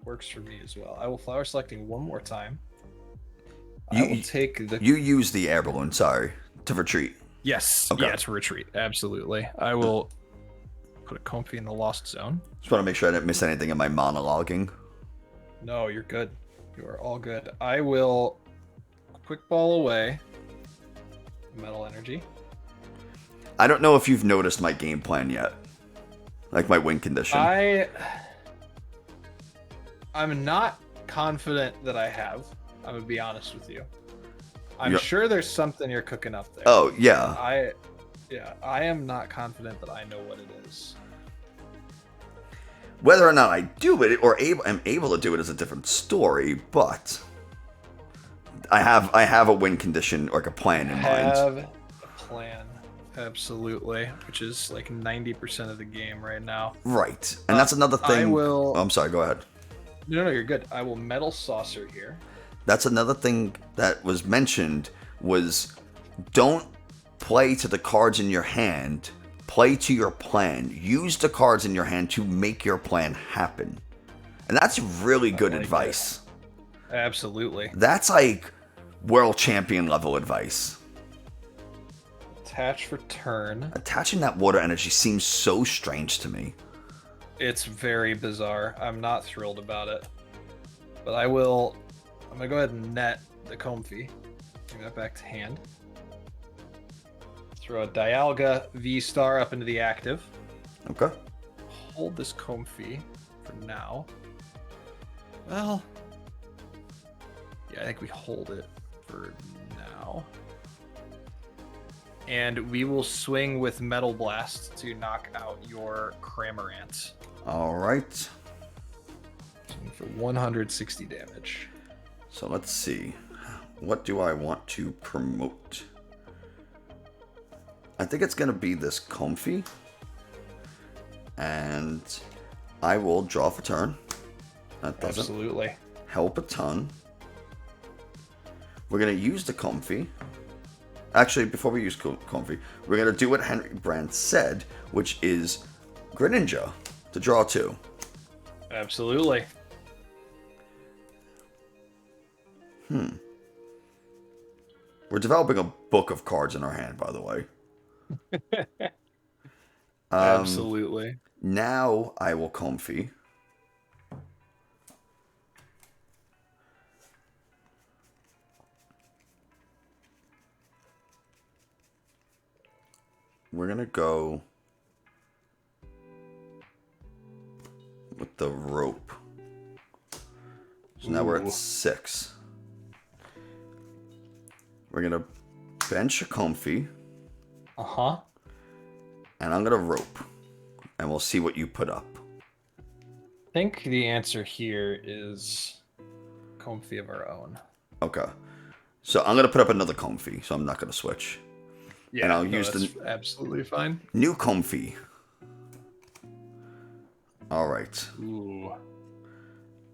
B: works for me as well. I will flower selecting one more time. I will take the.
A: You use the air balloon. Sorry, to retreat.
B: Yes. Okay. Yeah, it's retreat. Absolutely. I will put a Comfy in the Lost Zone.
A: Just want to make sure I didn't miss anything in my monologuing.
B: No, you're good. You are all good. I will quick ball away. Metal energy.
A: I don't know if you've noticed my game plan yet. Like my win condition.
B: I'm not confident that I have. I'm gonna be honest with you. I'm sure there's something you're cooking up there.
A: Oh yeah.
B: I am not confident that I know what it is.
A: Whether or not I do it or am able to do it is a different story, but I have a win condition, like a plan in mind.
B: Have a plan, absolutely, which is like 90% of the game right now.
A: Right, and that's another thing. I'm sorry. Go ahead.
B: No, you're good. I will Metal Saucer here.
A: That's another thing that was mentioned was don't play to the cards in your hand. Play to your plan. Use the cards in your hand to make your plan happen. And that's really good advice.
B: Absolutely.
A: That's like world champion level advice.
B: Attach for turn.
A: Attaching that water energy seems so strange to me.
B: It's very bizarre. I'm not thrilled about it. But I'm going to go ahead and net the Comfy. Bring that back to hand. Throw a Dialga V-Star up into the active.
A: Okay.
B: Hold this Comfy for now. Well, yeah, I think we hold it for now. And we will swing with Metal Blast to knock out your Cramorant.
A: All right.
B: Swing for 160 damage.
A: So let's see. What do I want to promote? I think it's going to be this Comfy. And I will draw for turn. That doesn't
B: absolutely
A: help a ton. We're going to use the Comfy. Actually, before we use Comfy, we're going to do what Henry Brand said, which is Greninja to draw 2.
B: Absolutely.
A: We're developing a book of cards in our hand, by the way.
B: Absolutely.
A: Now I will Comfy. We're going to go with the rope. So now we're at 6. We're going to bench a Comfy.
B: Uh-huh.
A: And I'm going to rope. And we'll see what you put up.
B: I think the answer here is Comfy of our own.
A: Okay. So I'm going to put up another Comfy, so I'm not going to switch.
B: Yeah,
A: and I'll use the
B: absolutely fine.
A: New Comfy. All right.
B: Ooh.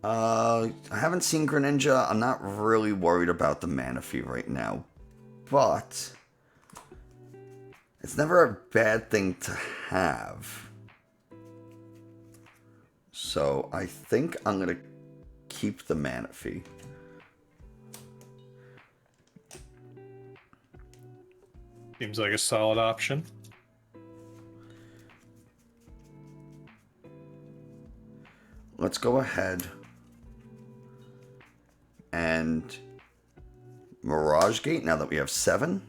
A: I haven't seen Greninja. I'm not really worried about the Manaphy right now, but it's never a bad thing to have. So I think I'm gonna keep the Manaphy.
B: Seems like a solid option.
A: Let's go ahead Mirage Gate now that we have 7.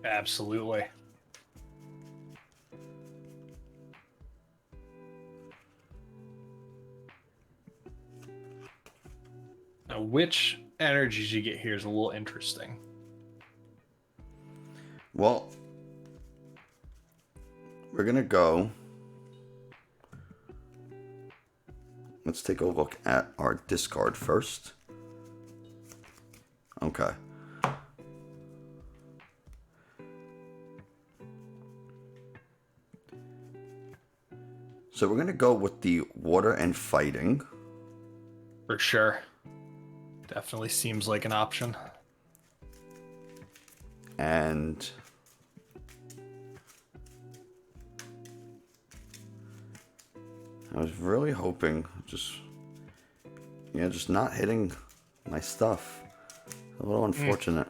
B: Absolutely. Now, which energies you get here is a little interesting.
A: Well, we're going to go. Let's take a look at our discard first. Okay. So we're going to go with the water and fighting.
B: For sure. Definitely seems like an option.
A: And I was really hoping just not hitting my stuff. A little unfortunate.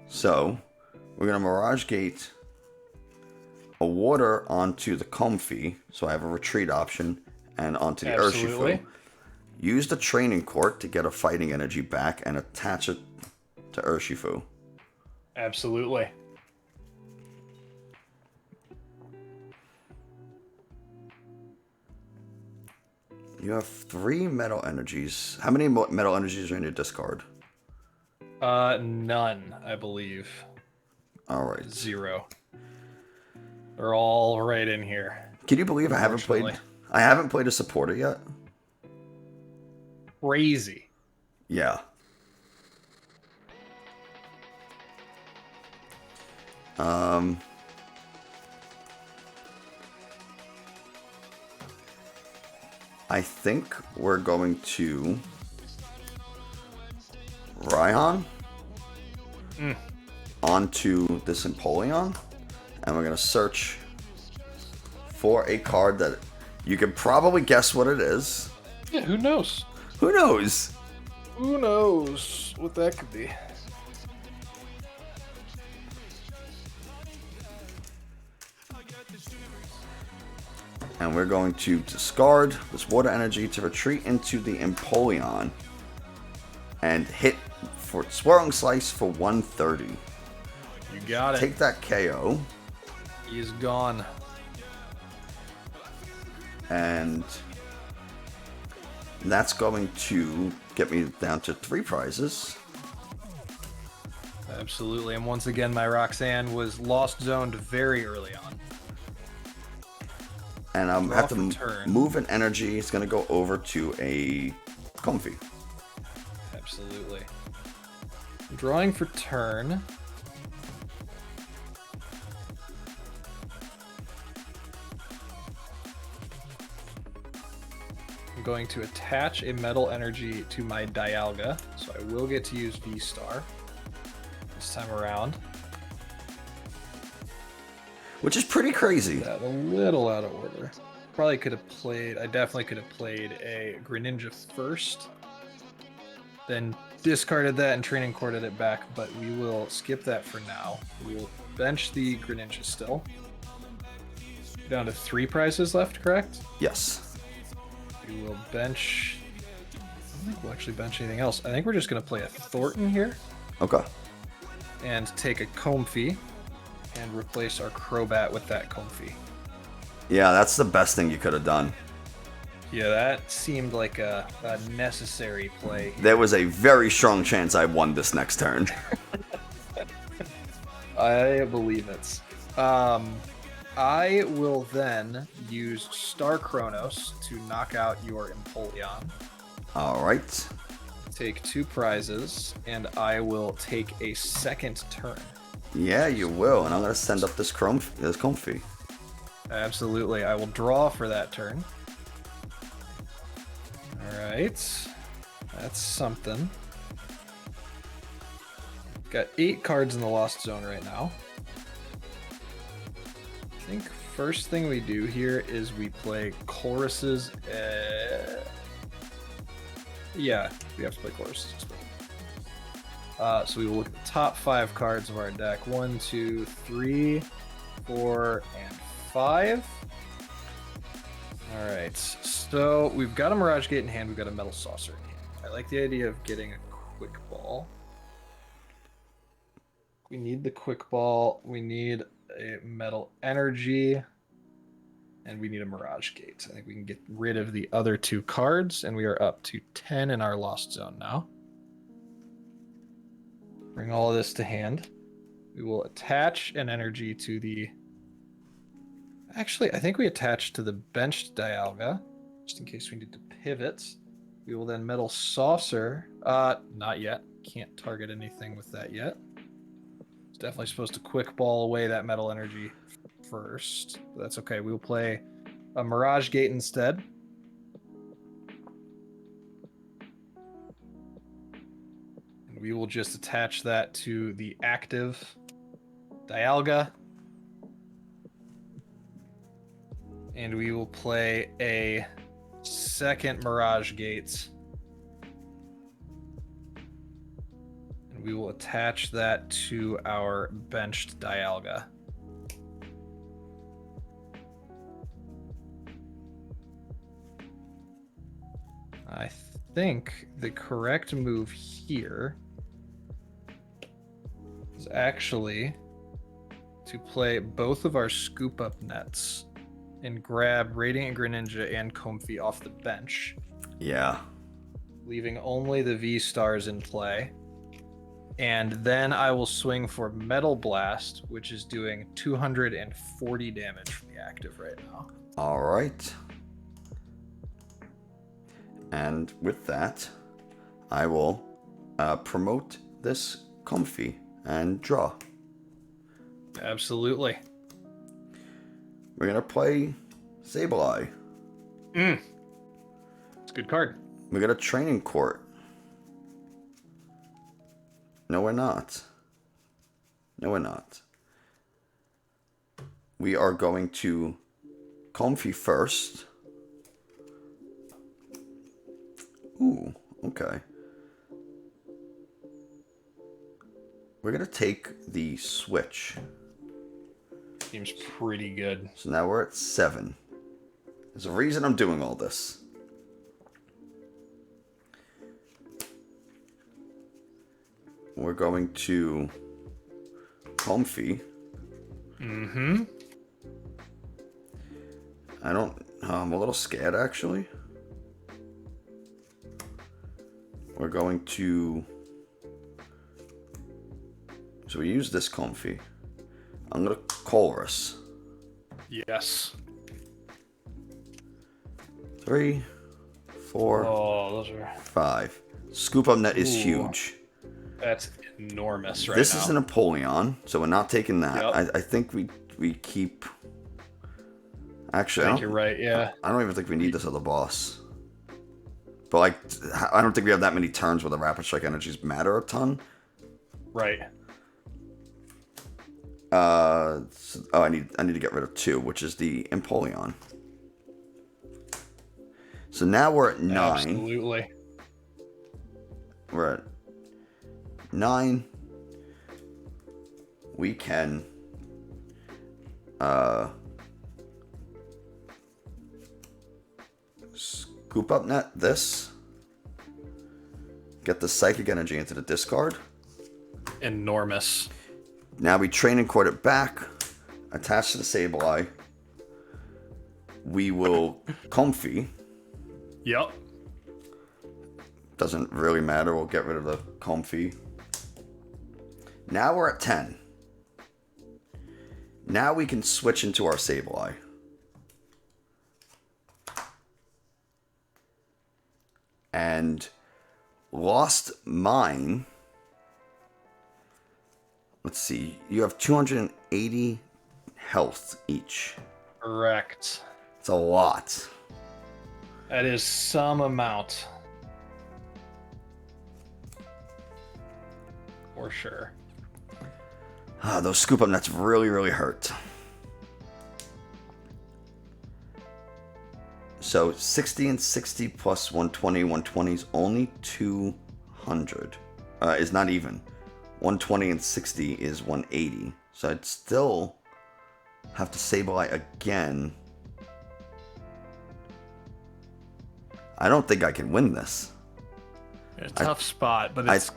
A: So we're going to Mirage Gate a water onto the Comfy, so I have a retreat option, and onto the
B: Absolutely.
A: Urshifu. Use the Training Court to get a fighting energy back and attach it to Urshifu.
B: Absolutely.
A: You have 3 metal energies. How many metal energies are in your discard?
B: None, I believe.
A: All right.
B: 0. They're all right in here.
A: Can you believe I haven't played a supporter yet?
B: Crazy.
A: Yeah. I think we're going to Raihan onto this Empoleon, and we're going to search for a card that you can probably guess what it is.
B: Yeah, who knows?
A: Who knows?
B: Who knows what that could be?
A: And we're going to discard this water energy to retreat into the Empoleon and hit for Swirling Slice for 130.
B: You got it.
A: Take that KO.
B: He's gone.
A: And that's going to get me down to 3 prizes.
B: Absolutely. And once again, my Roxanne was lost zoned very early on.
A: And I'm
B: Draw
A: have
B: for
A: to
B: turn.
A: move an energy. It's going to go over to a Comfy.
B: Absolutely. Drawing for turn. I'm going to attach a metal energy to my Dialga, so I will get to use V-Star this time around.
A: Which is pretty crazy.
B: That a little out of order. Probably could have played. I definitely could have played a Greninja first, then discarded that and training courted it back. But we will skip that for now. We will bench the Greninja still. Down to 3 prizes left, correct?
A: Yes.
B: We will bench. I don't think we'll actually bench anything else. I think we're just going to play a Thornton here
A: Okay.
B: and take a Comfy and replace our Crobat with that Comfy.
A: Yeah, that's the best thing you could have done.
B: Yeah, that seemed like a necessary play.
A: There was a very strong chance I won this next turn.
B: I believe it. I will then use Star Chronos to knock out your Empoleon.
A: All right.
B: Take 2 prizes, and I will take a second turn.
A: Yeah, you will. And I'm going to send up this Comfy.
B: Absolutely. I will draw for that turn. Alright. That's something. Got 8 cards in the Lost Zone right now. I think first thing we do here is we play Chorus's... Yeah, we have to play Chorus's. So we will look at the top 5 cards of our deck. 1, 2, 3, 4, and 5. All right, so we've got a Mirage Gate in hand. We've got a Metal Saucer in hand. I like the idea of getting a Quick Ball. We need the Quick Ball. We need a Metal Energy. And we need a Mirage Gate. I think we can get rid of the other 2 cards, and we are up to 10 in our Lost Zone now. Bring all of this to hand. We will attach an energy to the... Actually, I think we attach to the benched Dialga, just in case we need to pivot. We will then Metal Saucer. Not yet. Can't target anything with that yet. It's definitely supposed to Quick Ball away that Metal Energy first. But that's okay. We will play a Mirage Gate instead. And we will just attach that to the active Dialga. And we will play a second Mirage Gate. And we will attach that to our benched Dialga. I think the correct move here is actually to play both of our scoop up nets and grab Radiant Greninja and Comfey off the bench.
A: Yeah.
B: Leaving only the V-Stars in play. And then I will swing for Metal Blast, which is doing 240 damage from the active right now.
A: All right. And with that, I will promote this Comfey and draw.
B: Absolutely.
A: We're going to play Sableye.
B: It's a good card.
A: We got a Training Court. No, we're not. No, we're not. We are going to Comfey first. Ooh, okay. We're going to take the switch.
B: Seems pretty good.
A: So now we're at 7. There's a reason I'm doing all this. We're going to Comfey.
B: Mm-hmm.
A: I'm a little scared actually. We're going to... So we use this Comfey. I'm going to Chorus.
B: Yes.
A: 3, 4,
B: those are...
A: 5. Scoop Up Net is
B: Ooh.
A: huge.
B: That's enormous right
A: This
B: now.
A: is an Apollyon, so we're not taking that.
B: Yep.
A: I think we keep... Actually,
B: I think you're right, yeah.
A: I don't even think we need this other boss. But, like, I don't think we have that many turns where the Rapid Strike energies matter a ton.
B: Right.
A: I need to get rid of 2, which is the Empoleon. So now we're at 9.
B: Absolutely.
A: We're at 9. We can Scoop Up Net this. Get the Psychic Energy into the discard.
B: Enormous.
A: Now we Training Court it back. Attach to the Sableye. We will Comfey.
B: Yep.
A: Doesn't really matter. We'll get rid of the Comfey. Now we're at 10. Now we can switch into our Sableye. And Lost Mine. Let's see. You have 280 health each.
B: Correct.
A: It's a lot.
B: That is some amount. For sure.
A: Those Scoop Up Nets really, really hurt. So 60 and 60 plus 120. 120 is only 200. Is not even. 120 and 60 is 180. So I'd still have to Sableye again. I don't think I can win this.
B: A tough spot, but it's...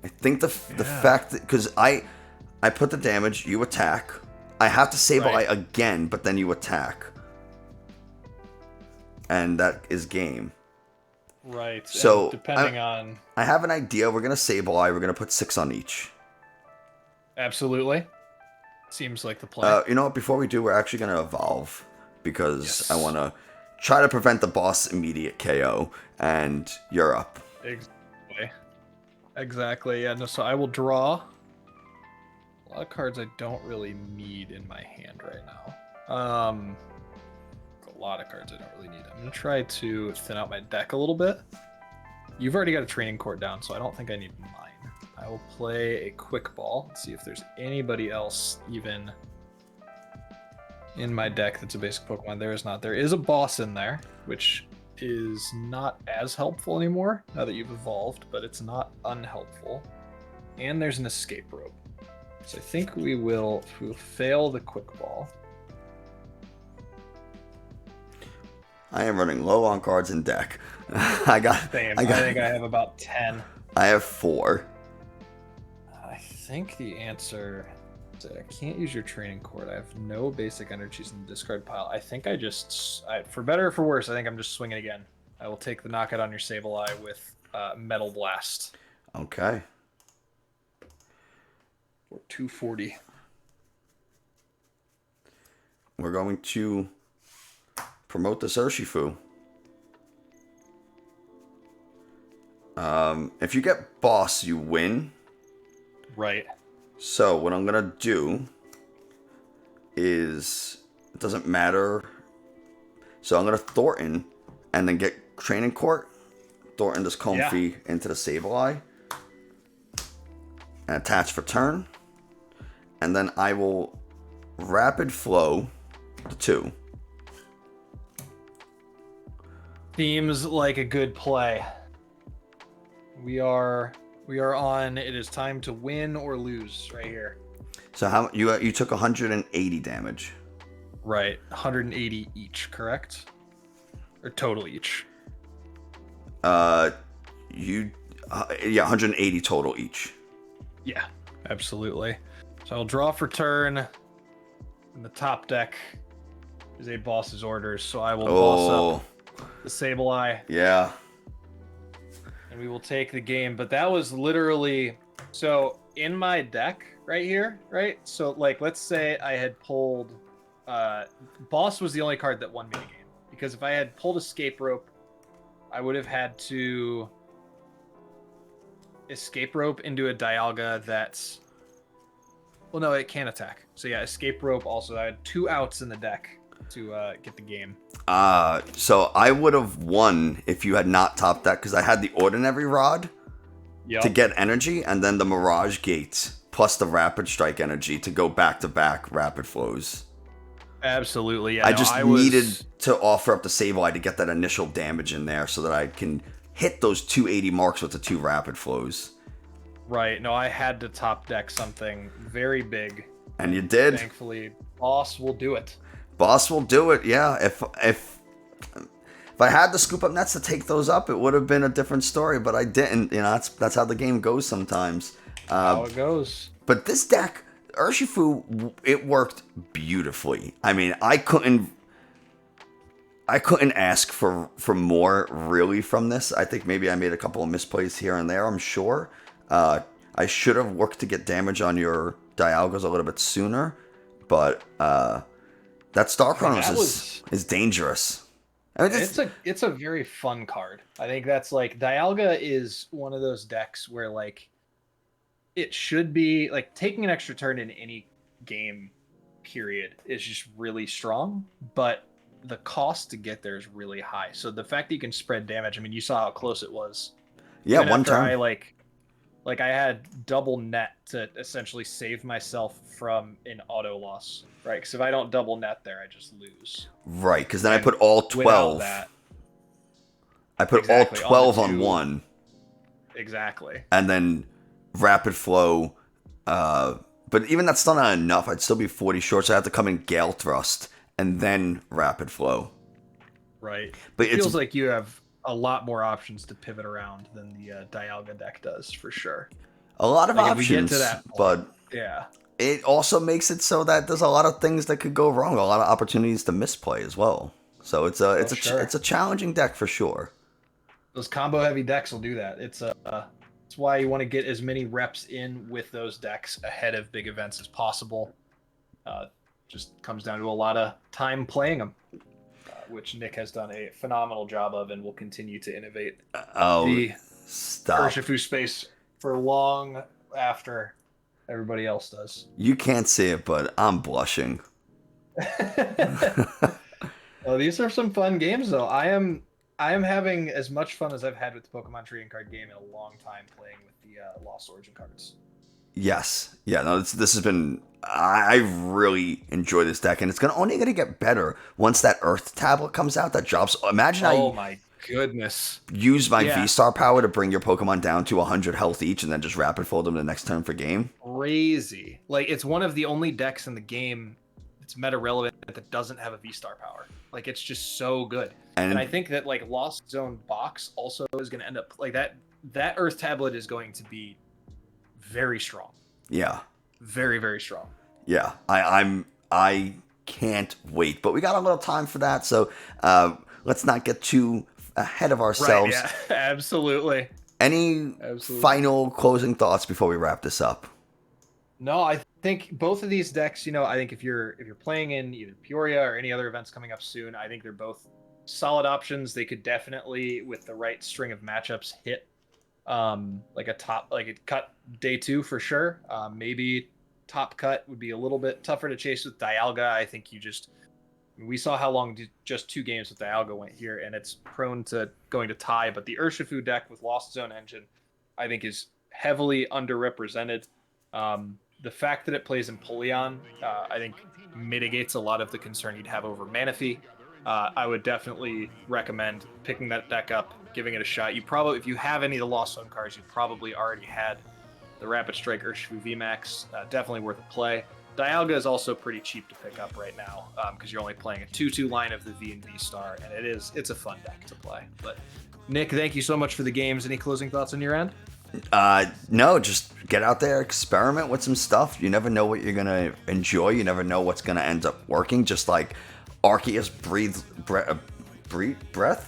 A: I think the fact that... Because I put the damage, you attack. I have to Sableye again, but then you attack. And that is game.
B: Right.
A: So,
B: and depending on...
A: I have an idea. We're going to Sableye. We're going to put 6 on each.
B: Absolutely. Seems like the plan.
A: You know what? Before we do, we're actually going to evolve. Because I want to try to prevent the boss immediate KO. And you're up.
B: Exactly. Yeah, no, so I will draw a lot of cards I don't really need in my hand right now. A lot of cards I don't really need. I'm going to try to thin out my deck a little bit. You've already got a training court down, so I don't think I need mine. I will play a quick ball and see if there's anybody else even in my deck that's a basic Pokemon. There is not. There is a boss in there, which is not as helpful anymore now that you've evolved, but it's not unhelpful. And there's an escape rope. So I think we will fail the quick ball.
A: I am running low on cards in deck. I think
B: I have about 10.
A: I have 4.
B: I think the answer is I can't use your training court. I have no basic energies in the discard pile. I think for better or for worse, I think I'm just swinging again. I will take the knockout on your Sableye with Metal Blast.
A: Okay.
B: For 240.
A: We're going to promote this Urshifu. If you get boss, you win.
B: Right.
A: So what I'm gonna do is, it doesn't matter. So I'm gonna Thornton and then get training court. Thornton this Comfey into the Sableye and attach for turn. And then I will rapid flow the 2.
B: Seems like a good play. We are on. It is time to win or lose right here.
A: So how you took 180 damage.
B: Right, 180 each, correct? Or total each?
A: Yeah, 180 total each.
B: Yeah, absolutely. So I'll draw for turn. In the top deck is a boss's orders, so I will boss up the Sableye.
A: Yeah.
B: And we will take the game. But that was literally... So in my deck right here, right? So like, let's say I had pulled... Boss was the only card that won me the game. Because if I had pulled Escape Rope, I would have had to Escape Rope into a Dialga that's... Well, no, it can attack. So yeah, Escape Rope also. I had 2 outs in the deck to get the game.
A: So I would have won if you had not topped that, because I had the Ordinary Rod to get energy, and then the Mirage Gate plus the Rapid Strike energy to go back-to-back Rapid Flows.
B: Absolutely, yeah.
A: I just needed to offer up the Sableye to get that initial damage in there so that I can hit those 280 marks with the 2 Rapid Flows. Right.
B: No, I had to top deck something very big.
A: And you did.
B: Thankfully, Boss will do it.
A: Boss will do it, yeah. If I had the scoop up nets to take those up, it would have been a different story, but I didn't. You know, that's how the game goes sometimes.
B: How it goes.
A: But this deck, Urshifu, it worked beautifully. I mean, I couldn't ask for more really from this. I think maybe I made a couple of misplays here and there, I'm sure. I should have worked to get damage on your Dialgas a little bit sooner, but that Star Chronos is dangerous. I mean,
B: it's a very fun card. I think that's like Dialga is one of those decks where like it should be like taking an extra turn in any game period is just really strong, but the cost to get there is really high. So the fact that you can spread damage, I mean, you saw how close it was.
A: Yeah, one turn.
B: I had double net to essentially save myself from an auto loss, right? Because if I don't double net there, I just lose.
A: Right, because then I put all 12. I put all 12 on one.
B: Exactly.
A: And then rapid flow. But even that's still not enough. I'd still be 40 short, so I have to come in Gale Thrust and then rapid flow.
B: Right.
A: But
B: It
A: it's
B: feels like you have a lot more options to pivot around than the Dialga deck does, for sure.
A: a lot of
B: Like if we get to
A: options,
B: that point,
A: but
B: yeah.
A: it also makes it so that there's a lot of things that could go wrong, a lot of opportunities to misplay as well. So
B: Oh, sure.
A: it's a challenging deck for sure.
B: Those combo heavy decks will do that. It's why you want to get as many reps in with those decks ahead of big events as possible. Uh, just comes down to a lot of time playing them, which Nick has done a phenomenal job of and will continue to innovate
A: Oh,
B: the
A: stop.
B: Urshifu space for long after everybody else does.
A: You can't see it, but I'm blushing.
B: Well, these are some fun games, though. I am having as much fun as I've had with the Pokemon trading card game in a long time playing with the Lost Origin cards.
A: Yes. Yeah, no, this has been. I really enjoy this deck, and it's only gonna get better once that Earth tablet comes out. That drops. Imagine
B: Oh
A: I
B: my goodness.
A: use my
B: Yeah,
A: V Star power to bring your Pokemon down to 100 health each, and then just rapid fold them the next turn for game.
B: crazy. Like it's one of the only decks in the game that's meta relevant that doesn't have a V-Star power. Like it's just so good. And I
A: And
B: think that like Lost Zone box also is going to end up like that Earth tablet is going to be very strong.
A: yeah,
B: Very, very strong.
A: yeah, I can't wait. But we got a little time for that, so let's not get too ahead of
B: Right,
A: ourselves.
B: yeah. Absolutely.
A: Any
B: Absolutely.
A: final closing thoughts before we wrap this up?
B: No, I think both of these decks, I think if you're playing in either Peoria or any other events coming up soon, I think they're both solid options. They could definitely, with the right string of matchups, hit like a cut day 2 for sure. Maybe top cut would be a little bit tougher to chase with Dialga. I think we saw how long just 2 games with Dialga went here, and it's prone to going to tie. But the Urshifu deck with Lost Zone Engine, I think, is heavily underrepresented. The fact that it plays Empoleon, I think, mitigates a lot of the concern you'd have over Manaphy. I would definitely recommend picking that deck up, giving it a shot. If you have any of the Lost Zone cards, you probably already had the Rapid Strike Urshifu VMAX. Definitely worth a play. Dialga is also pretty cheap to pick up right now because you're only playing a 2/2 line of the V and V Star, and it's a fun deck to play. But Nick, thank you so much for the games. Any closing thoughts on your end?
A: No, just get out there, experiment with some stuff. You never know what you're gonna enjoy. You never know what's gonna end up working. Just like Arceus breathed breath, breathed bread.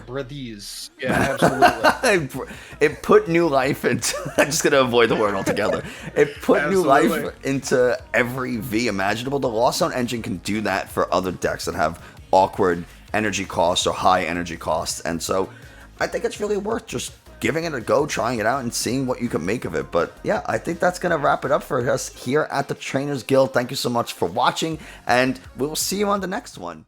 B: Breathes. Yeah, absolutely.
A: It put new life into. I'm just gonna avoid the word altogether. It put new life into every V imaginable. The Lost Zone engine can do that for other decks that have awkward energy costs or high energy costs, and so I think it's really worth just giving it a go, trying it out, and seeing what you can make of it. But yeah, I think that's going to wrap it up for us here at the Trainers Guild. Thank you so much for watching, and we'll see you on the next one.